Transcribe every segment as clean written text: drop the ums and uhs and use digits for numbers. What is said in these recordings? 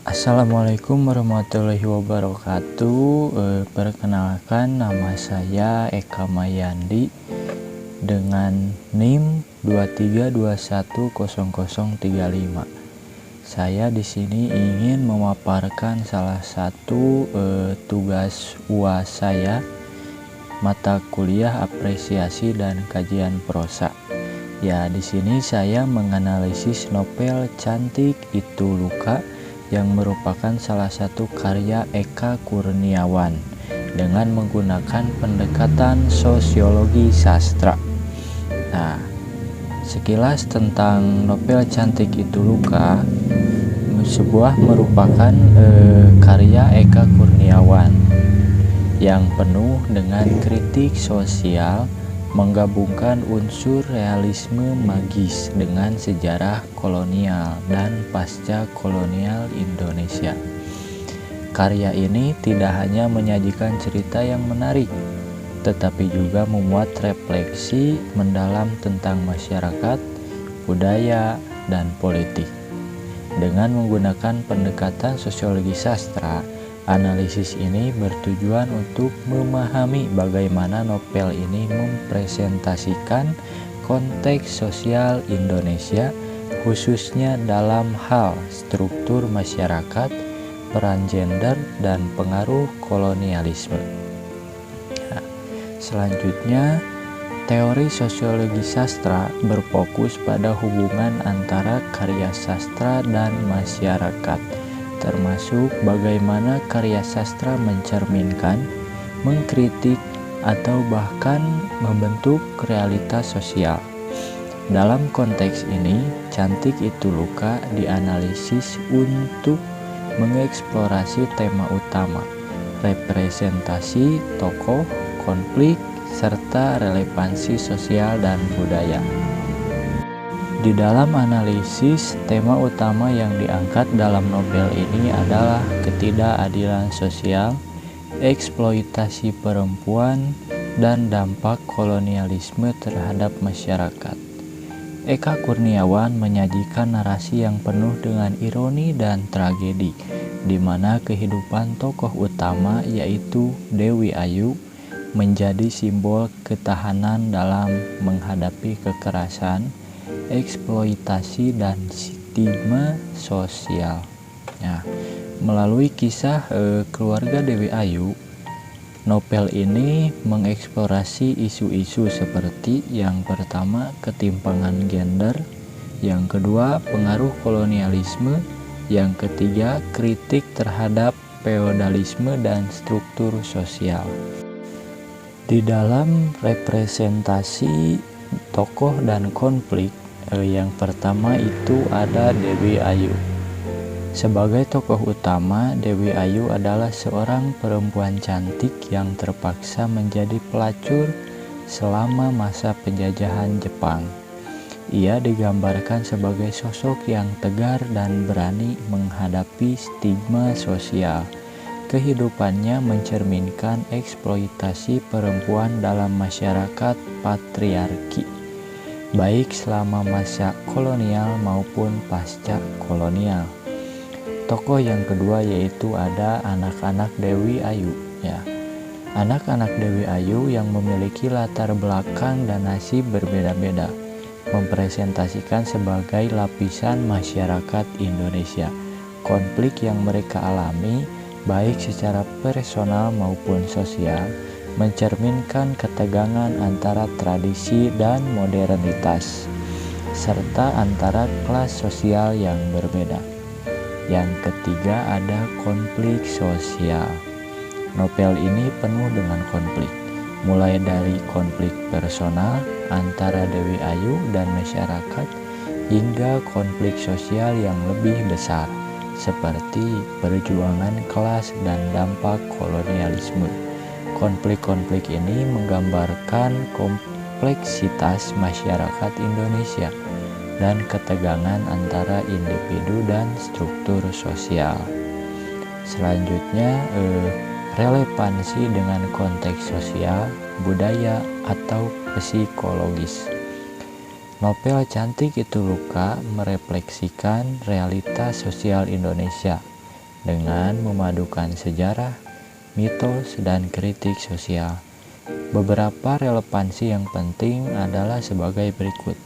Assalamualaikum warahmatullahi wabarakatuh. Perkenalkan, nama saya Eka Mayandi dengan NIM 23210035. Saya di sini ingin memaparkan salah satu tugas UAS saya, mata kuliah apresiasi dan kajian prosa. Ya, di sini saya menganalisis novel Cantik Itu Luka yang merupakan salah satu karya Eka Kurniawan dengan menggunakan pendekatan sosiologi sastra. Nah, sekilas tentang novel Cantik Itu Luka, sebuah merupakan karya Eka Kurniawan yang penuh dengan kritik sosial, menggabungkan unsur realisme magis dengan sejarah kolonial dan pasca kolonial Indonesia. Karya ini tidak hanya menyajikan cerita yang menarik, tetapi juga memuat refleksi mendalam tentang masyarakat, budaya, dan politik. Dengan menggunakan pendekatan sosiologi sastra, analisis ini bertujuan untuk memahami bagaimana novel ini mempresentasikan konteks sosial Indonesia, khususnya dalam hal struktur masyarakat, peran gender, dan pengaruh kolonialisme. Nah, selanjutnya, teori sosiologi sastra berfokus pada hubungan antara karya sastra dan masyarakat, termasuk bagaimana karya sastra mencerminkan, mengkritik, atau bahkan membentuk realitas sosial. Dalam konteks ini, Cantik Itu Luka dianalisis untuk mengeksplorasi tema utama, representasi tokoh, konflik, serta relevansi sosial dan budaya. Di dalam analisis, tema utama yang diangkat dalam novel ini adalah ketidakadilan sosial, eksploitasi perempuan, dan dampak kolonialisme terhadap masyarakat. Eka Kurniawan menyajikan narasi yang penuh dengan ironi dan tragedi, di mana kehidupan tokoh utama yaitu Dewi Ayu menjadi simbol ketahanan dalam menghadapi kekerasan, eksploitasi, dan stigma sosial. Nah, melalui kisah keluarga Dewi Ayu, novel ini mengeksplorasi isu-isu seperti yang pertama, ketimpangan gender, yang kedua, pengaruh kolonialisme, yang ketiga, kritik terhadap feodalisme dan struktur sosial. Di dalam representasi tokoh dan konflik, yang pertama itu ada Dewi Ayu. Sebagai tokoh utama, Dewi Ayu adalah seorang perempuan cantik yang terpaksa menjadi pelacur selama masa penjajahan Jepang. Ia digambarkan sebagai sosok yang tegar dan berani menghadapi stigma sosial. Kehidupannya mencerminkan eksploitasi perempuan dalam masyarakat patriarki, baik selama masa kolonial maupun pasca kolonial. Tokoh yang kedua yaitu ada anak-anak Dewi Ayu. Ya, anak-anak Dewi Ayu yang memiliki latar belakang dan nasib berbeda-beda, mempresentasikan sebagai lapisan masyarakat Indonesia. Konflik yang mereka alami, baik secara personal maupun sosial, mencerminkan ketegangan antara tradisi dan modernitas, serta antara kelas sosial yang berbeda. Yang ketiga ada konflik sosial. Novel ini penuh dengan konflik, mulai dari konflik personal antara Dewi Ayu dan masyarakat, hingga konflik sosial yang lebih besar, seperti perjuangan kelas dan dampak kolonialisme. Konflik-konflik ini menggambarkan kompleksitas masyarakat Indonesia dan ketegangan antara individu dan struktur sosial. Selanjutnya, relevansi dengan konteks sosial, budaya, atau psikologis. Novel Cantik Itu Luka merefleksikan realitas sosial Indonesia, dengan memadukan sejarah, mitos, dan kritik sosial. Beberapa relevansi yang penting adalah sebagai berikut.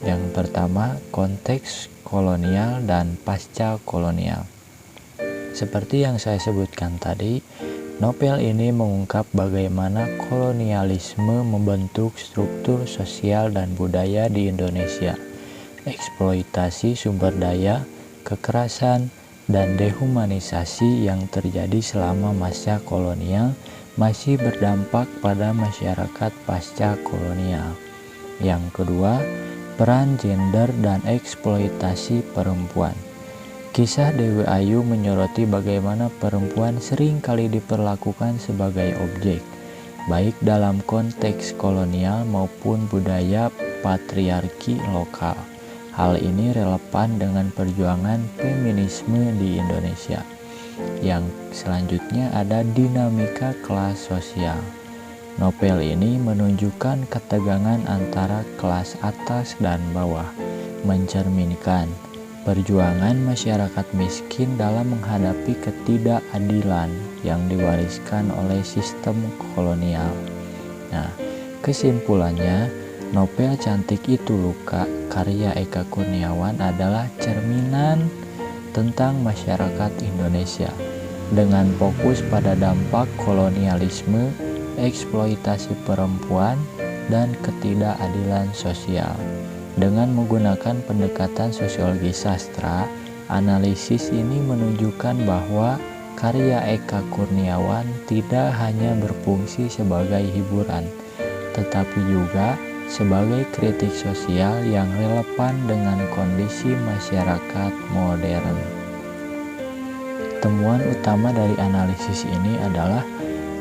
Yang pertama, konteks kolonial dan pasca kolonial. Seperti yang saya sebutkan tadi, novel ini mengungkap bagaimana kolonialisme membentuk struktur sosial dan budaya di Indonesia, eksploitasi sumber daya, kekerasan, dan dehumanisasi yang terjadi selama masa kolonial masih berdampak pada masyarakat pasca kolonial. Yang kedua, peran gender dan eksploitasi perempuan. Kisah Dewi Ayu menyoroti bagaimana perempuan sering kali diperlakukan sebagai objek, baik dalam konteks kolonial maupun budaya patriarki lokal. Hal ini relevan dengan perjuangan feminisme di Indonesia. Yang selanjutnya ada dinamika kelas sosial. Novel ini menunjukkan ketegangan antara kelas atas dan bawah, mencerminkan perjuangan masyarakat miskin dalam menghadapi ketidakadilan yang diwariskan oleh sistem kolonial. Nah, kesimpulannya, novel Cantik Itu Luka karya Eka Kurniawan adalah cerminan tentang masyarakat Indonesia dengan fokus pada dampak kolonialisme, eksploitasi perempuan, dan ketidakadilan sosial. Dengan menggunakan pendekatan sosiologi sastra, analisis ini menunjukkan bahwa karya Eka Kurniawan tidak hanya berfungsi sebagai hiburan, tetapi juga sebagai kritik sosial yang relevan dengan kondisi masyarakat modern. Temuan utama dari analisis ini adalah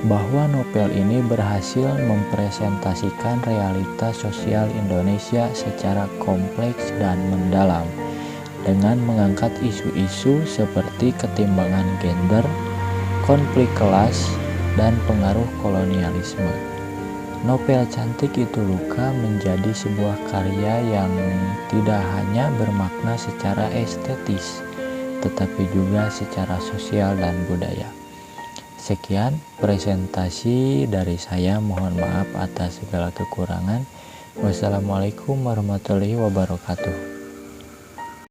bahwa novel ini berhasil mempresentasikan realitas sosial Indonesia secara kompleks dan mendalam dengan mengangkat isu-isu seperti ketimbangan gender, konflik kelas, dan pengaruh kolonialisme. Novel Cantik Itu Luka menjadi sebuah karya yang tidak hanya bermakna secara estetis, tetapi juga secara sosial dan budaya. Sekian presentasi dari saya, mohon maaf atas segala kekurangan. Wassalamualaikum warahmatullahi wabarakatuh.